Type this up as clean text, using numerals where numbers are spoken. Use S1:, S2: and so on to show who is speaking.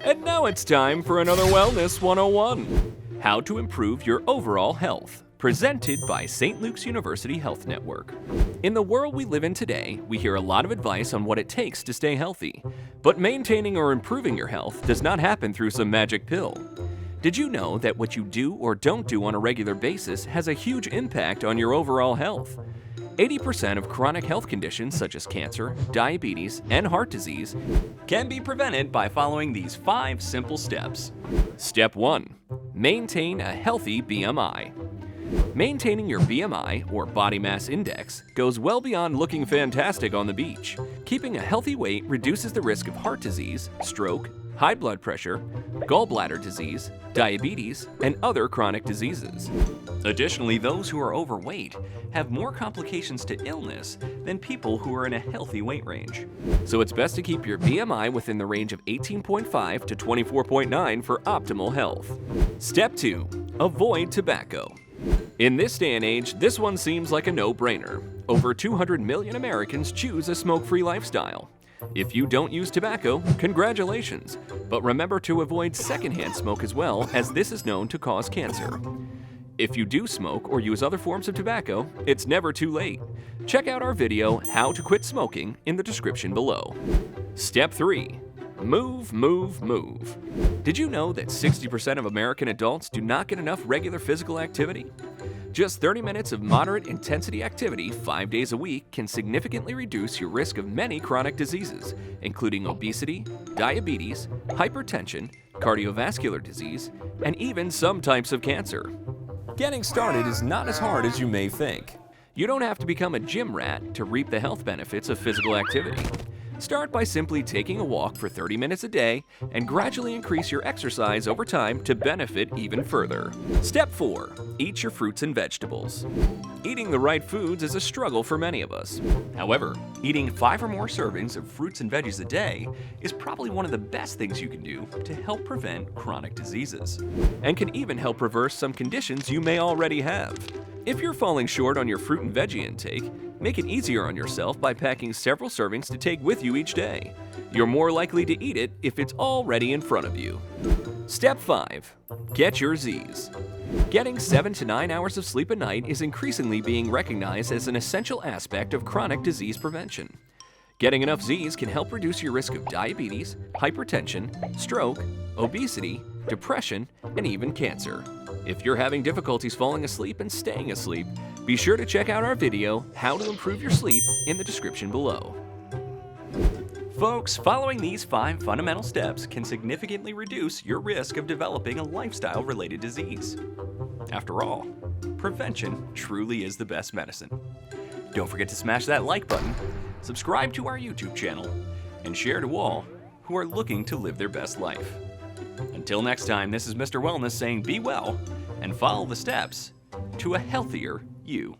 S1: And now it's time for another Wellness 101. How to improve your overall health. Presented by St. Luke's University Health Network. In the world we live in today, we hear a lot of advice on what it takes to stay healthy. But maintaining or improving your health does not happen through some magic pill. Did you know that what you do or don't do on a regular basis has a huge impact on your overall health? 80% of chronic health conditions such as cancer, diabetes, and heart disease can be prevented by following these 5 simple steps. Step 1. Maintain a healthy BMI. Maintaining your BMI, or body mass index, goes well beyond looking fantastic on the beach. Keeping a healthy weight reduces the risk of heart disease, stroke, high blood pressure, gallbladder disease, diabetes, and other chronic diseases. Additionally, those who are overweight have more complications to illness than people who are in a healthy weight range. So it's best to keep your BMI within the range of 18.5 to 24.9 for optimal health. Step 2. Avoid tobacco. In this day and age, this one seems like a no-brainer. Over 200 million Americans choose a smoke-free lifestyle. If you don't use tobacco, congratulations, but remember to avoid secondhand smoke as well, as this is known to cause cancer. If you do smoke or use other forms of tobacco, it's never too late. Check out our video, How to Quit Smoking, in the description below. Step 3. Move, move, move. Did you know that 60% of American adults do not get enough regular physical activity? Just 30 minutes of moderate intensity activity 5 days a week can significantly reduce your risk of many chronic diseases, including obesity, diabetes, hypertension, cardiovascular disease, and even some types of cancer. Getting started is not as hard as you may think. You don't have to become a gym rat to reap the health benefits of physical activity. Start by simply taking a walk for 30 minutes a day and gradually increase your exercise over time to benefit even further. Step 4. Eat your fruits and vegetables. Eating the right foods is a struggle for many of us. However, eating 5 or more servings of fruits and veggies a day is probably one of the best things you can do to help prevent chronic diseases, and can even help reverse some conditions you may already have. If you're falling short on your fruit and veggie intake, make it easier on yourself by packing several servings to take with you each day. You're more likely to eat it if it's already in front of you. Step 5. Get your Z's. Getting 7 to 9 hours of sleep a night is increasingly being recognized as an essential aspect of chronic disease prevention. Getting enough Z's can help reduce your risk of diabetes, hypertension, stroke, obesity, depression, and even cancer. If you're having difficulties falling asleep and staying asleep, be sure to check out our video, How to Improve Your Sleep, in the description below. Folks, following these 5 fundamental steps can significantly reduce your risk of developing a lifestyle-related disease. After all, prevention truly is the best medicine. Don't forget to smash that like button, subscribe to our YouTube channel, and share to all who are looking to live their best life. Until next time, this is Mr. Wellness saying be well and follow the steps to a healthier you.